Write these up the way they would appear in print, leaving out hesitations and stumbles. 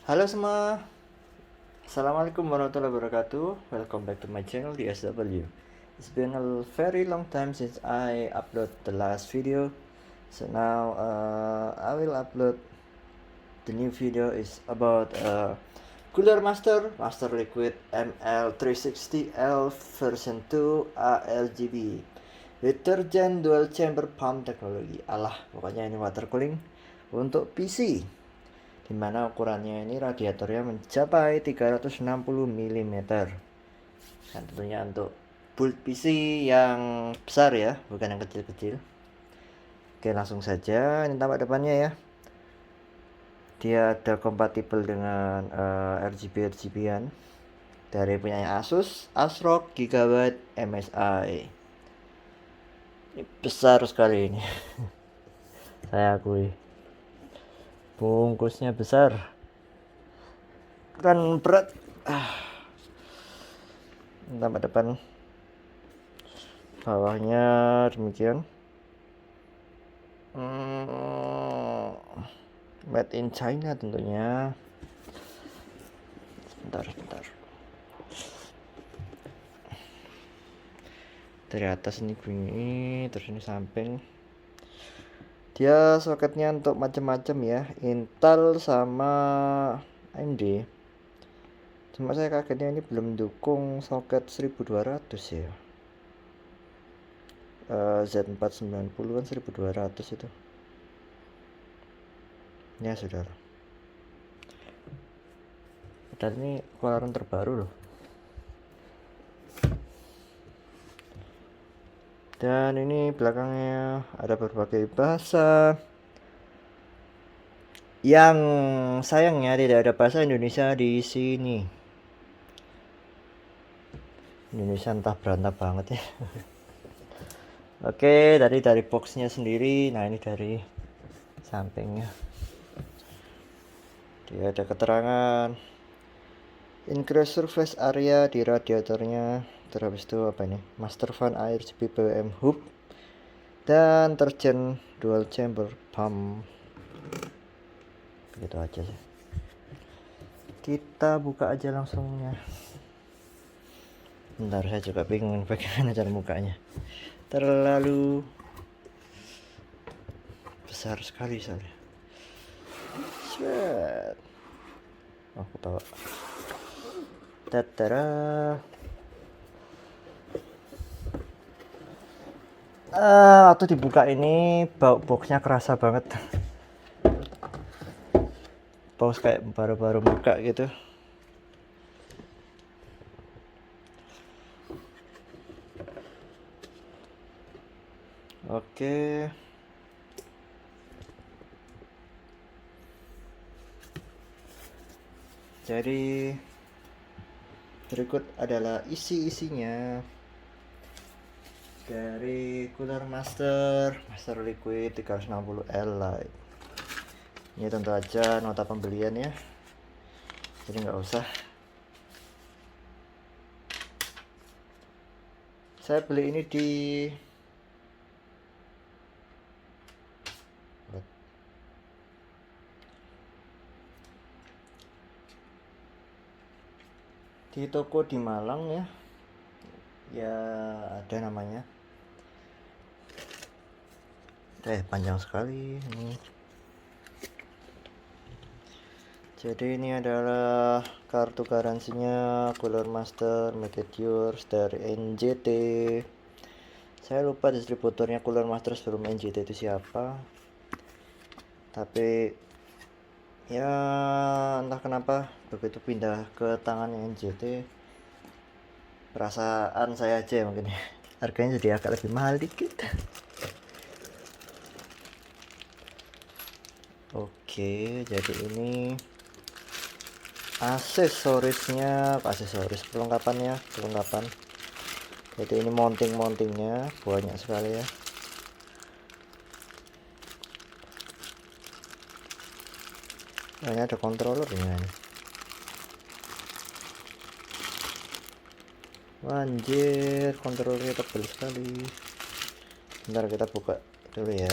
Halo semua, Assalamualaikum warahmatullahi wabarakatuh. Welcome back to my channel DSW. It's been a very long time since I upload the last video. So now I will upload the new video is about Cooler Master Liquid ML360L version 2 ALGB deterjen dual chamber pump teknologi. Alah, pokoknya ini water cooling untuk PC, dimana ukurannya ini radiatornya mencapai 360 mm, dan tentunya untuk build PC yang besar ya, bukan yang kecil-kecil. Oke, langsung saja. Ini tampak depannya ya, dia ada kompatibel dengan RGB-RGB-an dari punyanya Asus ASRock Gigabyte MSI. Ini besar sekali ini. Saya akui bungkusnya besar dan berat. Tampak depan, bawahnya demikian. Made in China tentunya. Sebentar. Dari atas ini bunyi, terus ini samping. Dia soketnya untuk macam-macam ya, Intel sama AMD. Cuma saya kagetnya ini belum dukung soket 1200 ya. Z490 kan 1200 itu. Ya sudah. Padahal ini keluaran terbaru loh. Dan ini belakangnya ada berbagai bahasa. Yang sayangnya tidak ada bahasa Indonesia di sini. Indonesia entah berantah banget ya. Oke, dari boxnya sendiri. Nah, ini dari sampingnya. Dia ada keterangan increase surface area di radiatornya. Terus itu apa ini? Master fan air BBM hub dan terjen dual chamber pump. Begitu aja sih. Kita buka aja langsungnya. Bentar, saya juga bingung bagaimana cara bukanya. Terlalu besar sekali soalnya. Shit. Oh, aku tahu. Tatara. Waktu dibuka ini bau boxnya kerasa banget. Box kayak baru-baru buka gitu. Oke. Jadi berikut adalah isi-isinya dari Cooler Master Liquid 360L Lite. Ini tentu aja nota pembelian ya, jadi nggak usah. Saya beli ini di toko di Malang ya, ada namanya. Panjang sekali ini. Jadi ini adalah kartu garansinya Cooler Master Make It Yours dari NJT. Saya lupa distributornya Cooler Master sebelum NJT itu siapa, tapi ya entah kenapa begitu pindah ke tangan NJT, perasaan saya aja mungkin ya, harganya jadi agak lebih mahal dikit. Oke, jadi ini perlengkapan. Jadi ini mountingnya banyak sekali ya. Ini ada controllernya. Anjir, controllernya tebal sekali. Bentar, kita buka dulu ya.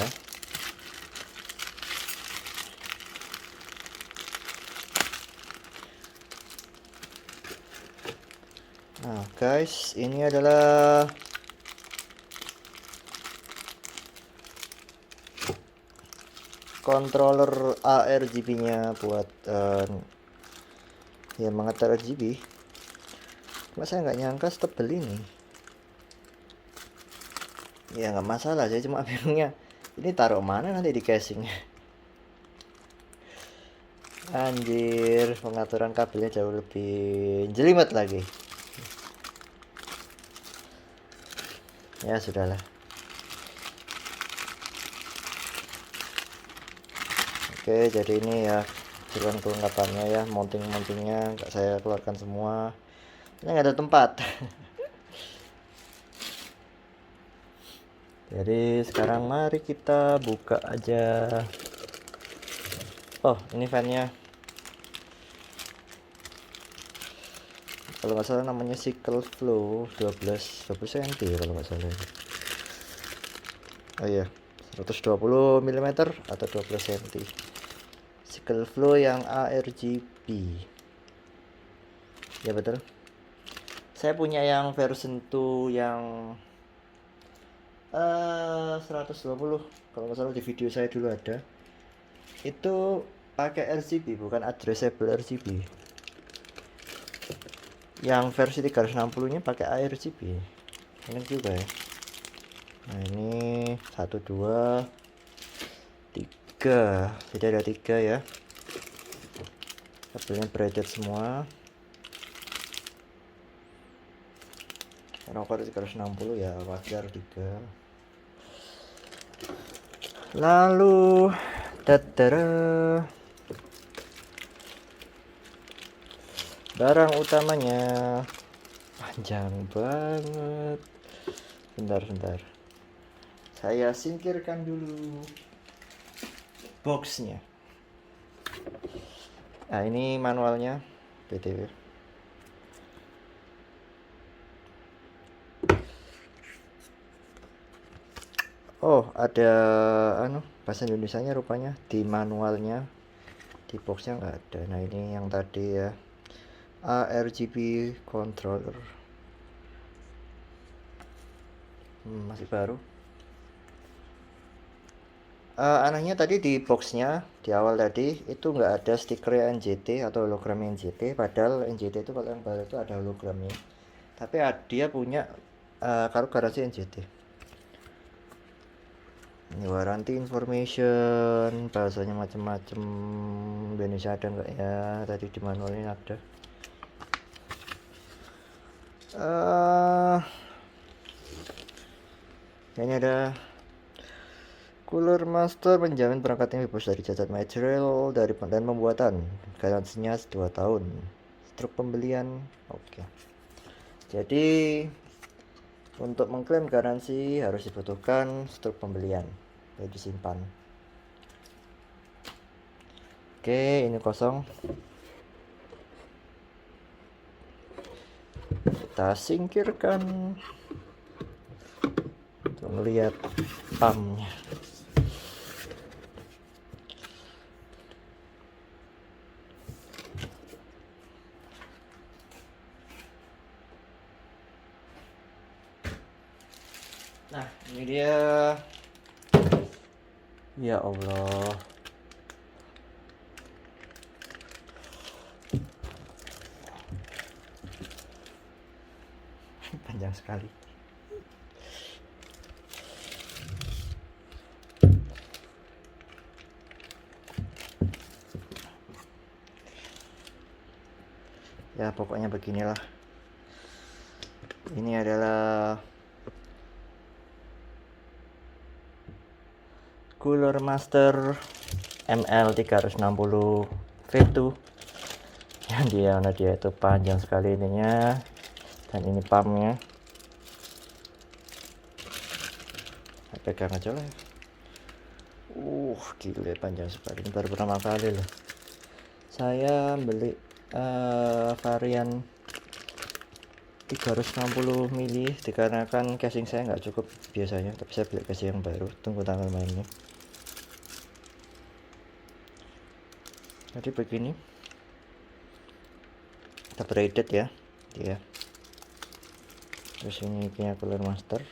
Nah guys, ini adalah controller ARGB nya buat ya mengatur RGB. Cuma saya nggak nyangka setebel ini. Ya nggak masalah, saya cuma bingungnya ini taruh mana nanti di casingnya. Anjir, pengaturan kabelnya jauh lebih jelimet lagi. Ya sudahlah. Oke, jadi ini ya jalan kelengkapannya ya, mountingnya nggak saya keluarkan semua. Ini nggak ada tempat. Jadi sekarang mari kita buka aja. Oh, ini fannya. Kalau nggak salah namanya Cycle Flow 12 cm kalau nggak salah. Oh iya, 120 mm atau 12 cm. Cycle Flow yang ARGB. Ya betul. Saya punya yang version 2 yang 120 kalau nggak salah, di video saya dulu ada. Itu pakai RGB bukan addressable RGB. Yang versi 360 nya pakai ARGB. Enak juga ya. Nah ini 1 2 3, jadi ada 3 ya. Kabelnya braided semua. Karena kalau 360 ya wajar 3. Lalu dadara, barang utamanya panjang banget. Bentar, saya singkirkan dulu boxnya. Nah ini manualnya btw. Oh ada bahasa Indonesianya rupanya di manualnya, di boxnya nggak ada. Nah ini yang tadi ya, ARGB controller. Masih baru. Anehnya tadi di boxnya di awal tadi itu nggak ada stiker NJT atau hologram NJT, padahal NJT itu kalau yang baru itu ada hologramnya, tapi dia punya kartu garansi NJT. Ini warranty information, bahasanya macam-macam. Indonesia ada nggak ya? Tadi di manual ini ada. Ini ada Cooler Master, menjamin perangkatnya bebas dari cacat material dari dan pembuatan. Garansinya 2 tahun. Struk pembelian, oke. Jadi untuk mengklaim garansi harus dibutuhkan struk pembelian, jadi disimpan. Oke, ini kosong. Kita singkirkan untuk melihat pumpnya. Nah ini dia. Ya Allah, panjang sekali. Ya pokoknya beginilah. Ini adalah Cooler Master ML360 V2 yang dia itu panjang sekali ininya, dan ini pumpnya. Pegang aja lah. Gila panjang sekali. Ini baru pertama kali loh saya beli varian 360 mili, dikarenakan casing saya nggak cukup biasanya, tapi saya beli casing yang baru. Tunggu tanggal mainnya. Jadi begini, kita braided ya dia. Terus ini punya Cooler Master.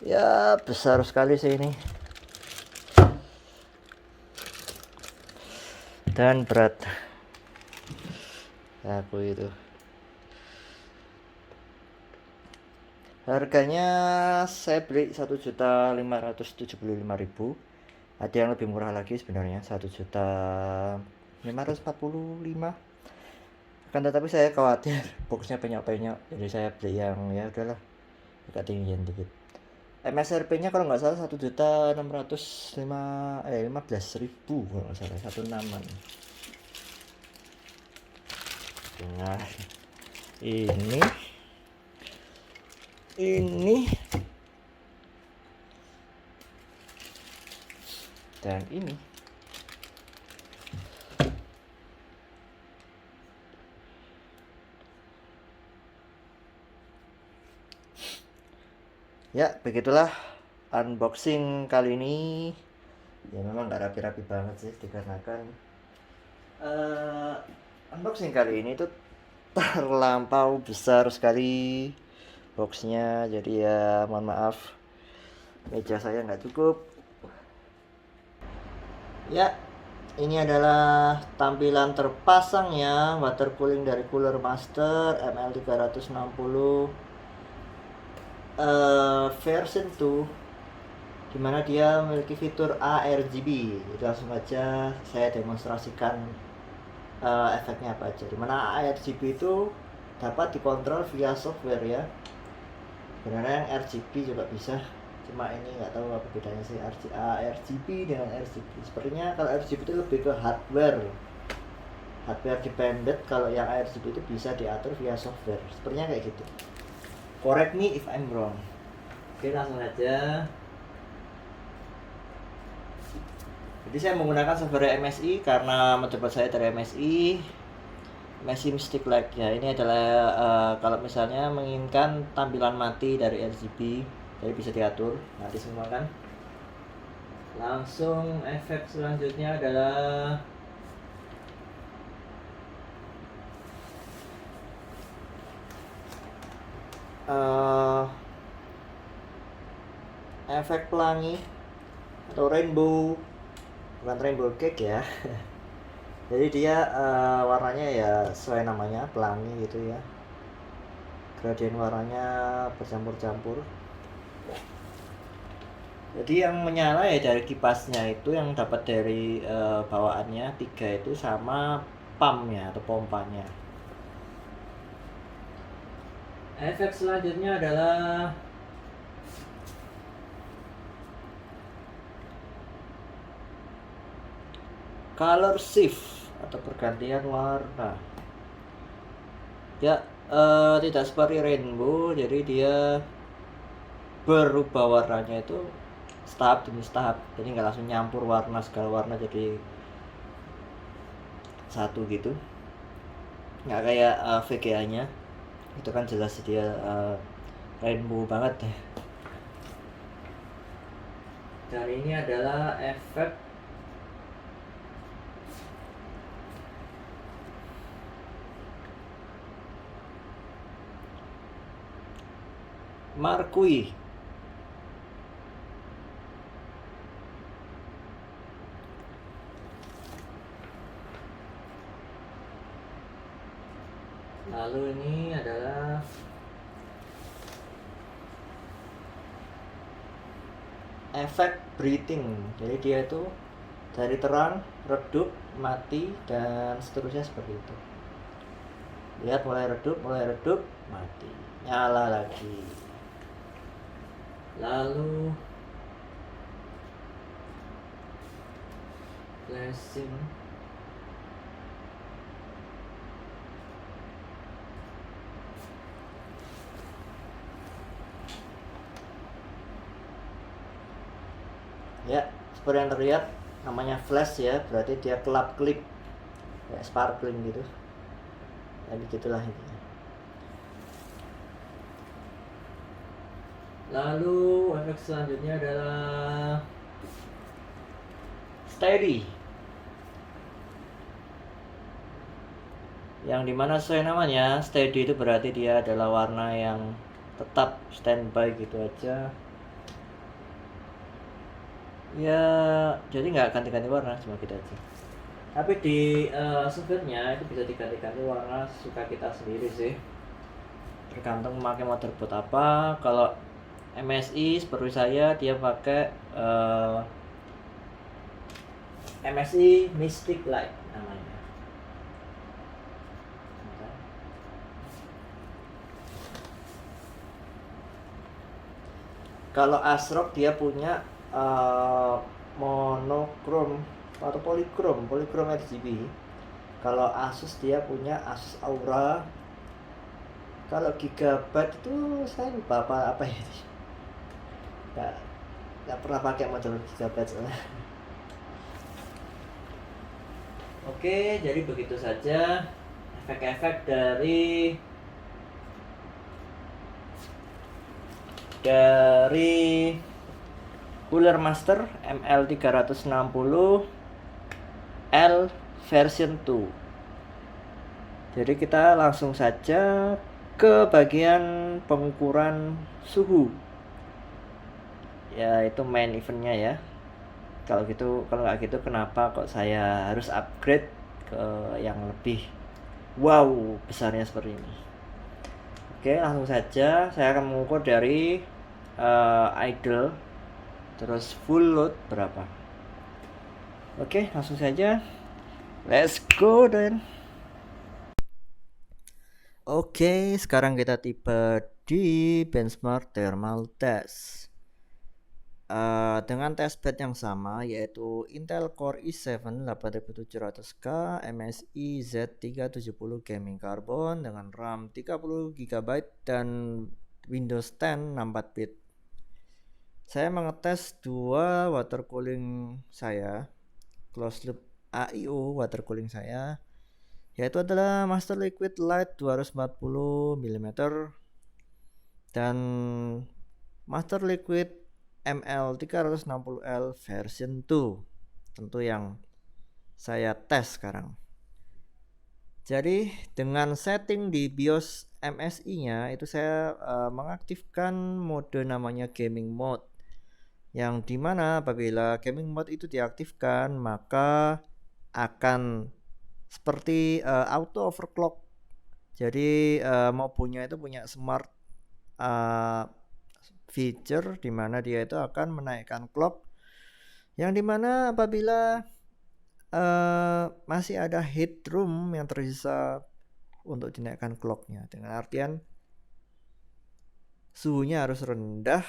Ya besar sekali sih ini. Dan berat. Aku itu. Harganya saya beli 1.575.000. Ada yang lebih murah lagi sebenarnya, 1.545.000. Kan tetapi saya khawatir boxnya penyok-penyok, jadi saya beli yang ya udahlah agak tinggian dikit. MSRP-nya kalau nggak salah 1.615.000 kalau nggak salah, 16-an. Nah, ini dan ini. Ya, begitulah unboxing kali ini. Ya memang nggak rapi-rapi banget sih, dikarenakan unboxing kali ini tuh terlampau besar sekali boxnya, jadi ya mohon maaf, meja saya nggak cukup. Ya, ini adalah tampilan terpasangnya water cooling dari Cooler Master ML360 version 2, dimana dia memiliki fitur ARGB. Jadi langsung aja saya demonstrasikan efeknya apa aja. Dimana ARGB itu dapat dikontrol via software ya. Sebenarnya yang RGB juga bisa, cuma ini nggak tahu apa bedanya sih RGB dengan RGB. Sepertinya kalau RGB itu lebih ke hardware dependent, kalau yang RGB itu bisa diatur via software. Sepertinya kayak gitu. Correct me if I'm wrong. Oke, langsung aja. Jadi saya menggunakan software MSI karena motherboard saya dari MSI Mystic Lake ya. Ini adalah kalau misalnya menginginkan tampilan mati dari RGB, jadi bisa diatur mati semua kan. Langsung efek selanjutnya adalah efek pelangi atau rainbow, bukan rainbow cake ya. Jadi dia warnanya ya sesuai namanya, pelangi gitu ya, gradien warnanya bercampur-campur. Jadi yang menyala ya dari kipasnya itu, yang dapat dari bawaannya 3 itu, sama pumpnya atau pompanya. Efek selanjutnya adalah color shift atau pergantian warna. Ya, tidak seperti rainbow, jadi dia berubah warnanya itu tahap demi tahap, jadi nggak langsung nyampur warna, segala warna jadi satu gitu. Nggak kayak VGA nya itu kan jelas dia rainbow banget ya. Dan ini adalah efek Marquee. Lalu ini adalah efek breathing. Jadi dia itu dari terang, redup, mati, dan seterusnya seperti itu. Lihat, mulai redup, mati, nyala lagi. Lalu flashing. Ya, seperti yang terlihat, namanya flash ya, berarti dia kelap-kelip kayak sparkling gitu. Jadi gitulah intinya. Lalu efek selanjutnya adalah steady. yang dimana sesuai namanya steady itu berarti dia adalah warna yang tetap standby gitu aja ya, jadi nggak ganti-ganti warna, cuma gitu aja. Tapi di softwarenya itu bisa diganti-ganti warna suka kita sendiri sih, tergantung memakai motherboard apa. Kalau MSI seperti saya dia pakai MSI Mystic Light namanya. Kalau ASRock dia punya monokrom atau polikrom RGB. Kalau Asus dia punya Asus Aura. Kalau Gigabyte itu saya lupa apa ya, nggak pernah pakai model Gigabyte soalnya. Oke, jadi begitu saja efek-efek dari Cooler Master ML360 L version 2. Jadi kita langsung saja ke bagian pengukuran suhu, ya itu main eventnya ya. Kalau nggak gitu kenapa kok saya harus upgrade ke yang lebih wow besarnya seperti ini. Oke, langsung saja saya akan mengukur dari idle terus full load berapa. Oke, langsung saja, let's go then. Oke, sekarang kita tiba di benchmark thermal test. Dengan testbed yang sama yaitu Intel Core i7 8700K MSI Z370 Gaming Carbon dengan RAM 30 GB dan Windows 10 64 bit. Saya mengetes dua water cooling saya, closed loop AIO water cooling saya, yaitu adalah Master Liquid Light 240 mm dan Master Liquid ML360L version 2, tentu yang saya tes sekarang. Jadi dengan setting di BIOS MSI nya itu saya mengaktifkan mode namanya gaming mode, yang dimana apabila gaming mode itu diaktifkan maka akan seperti auto overclock. Jadi mobilnya itu punya smart feature dimana dia itu akan menaikkan clock, yang dimana apabila masih ada headroom yang tersisa untuk dinaikkan clocknya, dengan artian suhunya harus rendah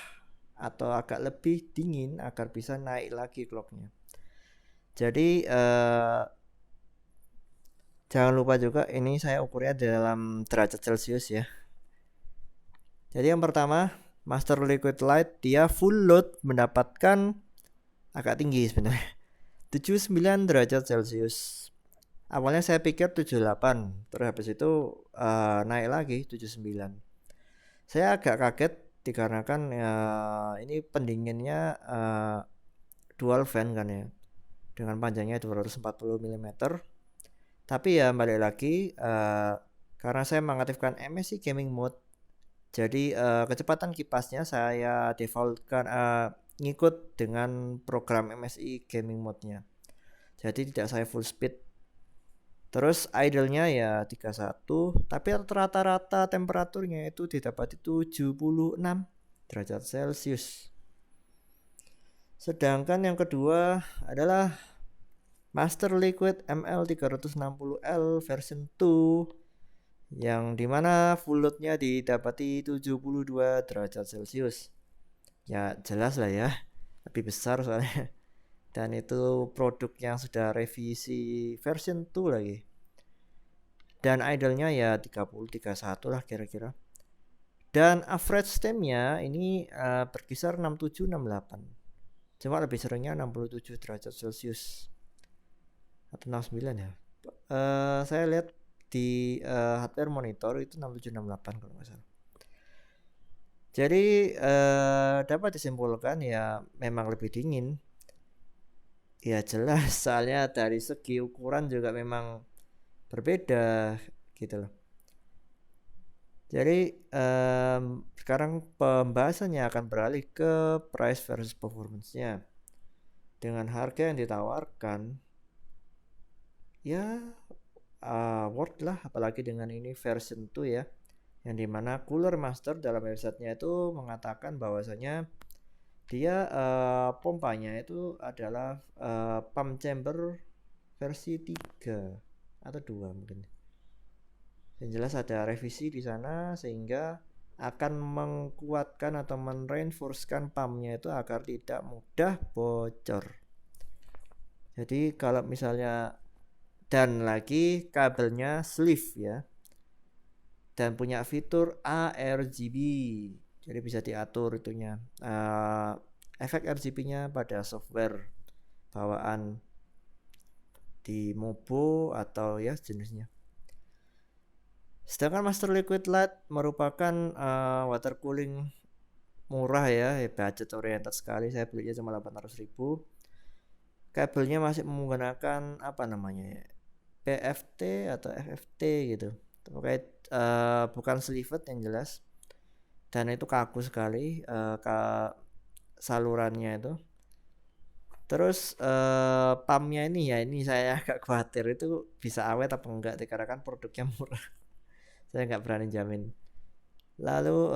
atau agak lebih dingin agar bisa naik lagi clocknya. Jadi jangan lupa juga ini saya ukurnya dalam derajat Celcius ya. Jadi yang pertama, Master Liquid Light dia full load mendapatkan agak tinggi sebenarnya, 79 derajat Celcius. Awalnya saya pikir 78, terus habis itu naik lagi 79. Saya agak kaget dikarenakan ini pendinginnya dual fan kan ya, dengan panjangnya 240 mm. Tapi ya balik lagi karena saya mengaktifkan MSI Gaming Mode, jadi kecepatan kipasnya saya defaultkan ngikut dengan program MSI Gaming Mode-nya. Jadi tidak saya full speed. Terus idle-nya ya 31, tapi rata-rata temperaturnya itu didapati 76 derajat Celcius. Sedangkan yang kedua adalah Master Liquid ML360L version 2, yang dimana full load-nya didapati 72 derajat Celcius. Ya jelas lah ya, lebih besar soalnya. Dan itu produk yang sudah revisi version 2 lagi. Dan idle-nya ya 30 31 lah kira-kira. Dan average time-nya ini berkisar 67 68. Cuma lebih seringnya 67 derajat Celcius atau 69 ya. Saya lihat di hardware monitor itu 67 68 kalau nggak salah. Jadi dapat disimpulkan ya memang lebih dingin. Ya jelas, soalnya dari segi ukuran juga memang berbeda. gitu loh. Jadi sekarang pembahasannya akan beralih ke price versus performance-nya. Dengan harga yang ditawarkan ya worth lah, apalagi dengan ini version 2 ya, yang dimana Cooler Master dalam websitenya itu mengatakan bahwasanya dia pompanya itu adalah pump chamber versi 3 atau 2 mungkin. Yang jelas ada revisi di sana sehingga akan mengkuatkan atau menreinforcekan pumpnya itu agar tidak mudah bocor. Jadi kalau misalnya, dan lagi kabelnya sleeve ya, dan punya fitur ARGB, jadi bisa diatur itunya efek RGB-nya pada software bawaan di Mobo atau ya jenisnya. Sedangkan Master Liquid Light merupakan water cooling murah ya, budget oriented sekali. Saya belinya cuma 800.000. Kabelnya masih menggunakan apa namanya ya, PFT atau FFT gitu. Terkait bukan sleeved yang jelas. Dan itu kaku sekali salurannya itu. Terus pumpnya ini ya, ini saya agak khawatir itu bisa awet apa enggak, karena kan produknya murah. Saya nggak berani jamin. Lalu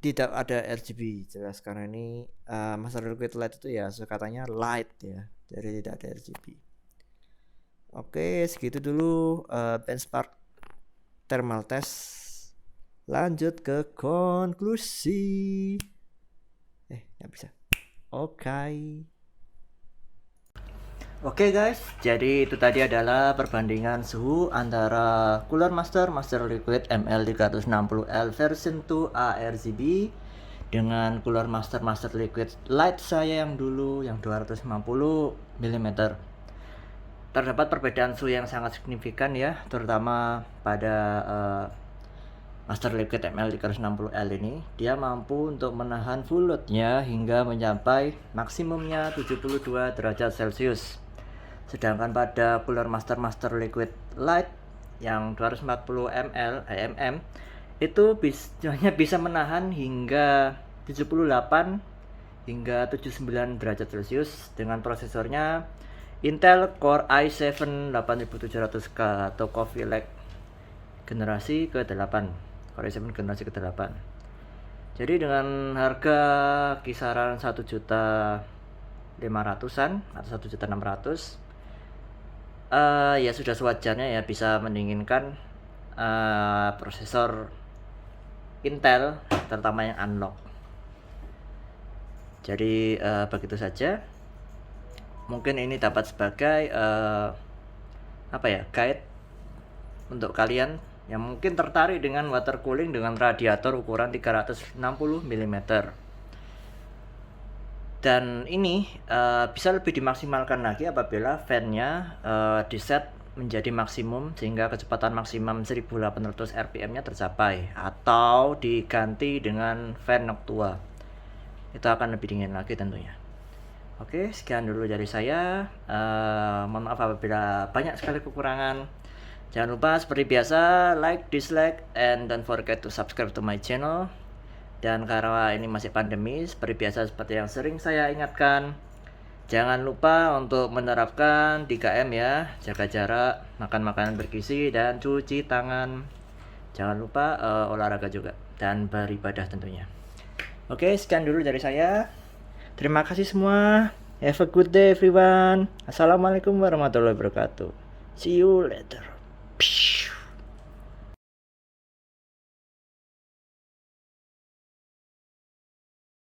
tidak ada RGB jelas karena ini Master Liquid Light itu ya katanya light ya, jadi tidak ada RGB. Oke, segitu dulu benchmark thermal test. Lanjut ke konklusi. Nggak bisa. Oke guys, jadi itu tadi adalah perbandingan suhu antara Cooler Master Liquid ML360L version 2 ARGB dengan Cooler Master Liquid Light saya yang dulu yang 250 mm. Terdapat perbedaan suhu yang sangat signifikan ya, terutama pada Master Liquid ML360L ini. Dia mampu untuk menahan full load-nya hingga mencapai maksimumnya 72 derajat Celcius. Sedangkan pada Cooler Master Liquid Light yang 240 mm itu hanya bisa menahan hingga 78 hingga 79 derajat Celcius dengan prosesornya Intel Core i7 8700K atau Coffee Lake generasi ke-8. Core i7 generasi ke-8. Jadi dengan harga kisaran 1.500.000-an atau 1.600.000 ya sudah sewajarnya ya bisa mendinginkan prosesor Intel, terutama yang unlock. Jadi begitu saja. Mungkin ini dapat sebagai guide untuk kalian yang mungkin tertarik dengan water cooling dengan radiator ukuran 360 mm. Dan ini bisa lebih dimaksimalkan lagi apabila fan-nya diset menjadi maksimum sehingga kecepatan maksimum 1800 rpm-nya tercapai, atau diganti dengan fan Noctua. Itu akan lebih dingin lagi tentunya. Oke, sekian dulu dari saya. Mohon maaf apabila banyak sekali kekurangan. Jangan lupa seperti biasa like, dislike, and don't forget to subscribe to my channel. Dan karena ini masih pandemi, seperti biasa seperti yang sering saya ingatkan, jangan lupa untuk menerapkan 3M ya, jaga jarak, makan makanan bergizi, dan cuci tangan. Jangan lupa olahraga juga, dan beribadah tentunya. Oke, sekian dulu dari saya. Terima kasih semua. Have a good day everyone. Assalamualaikum warahmatullahi wabarakatuh. See you later.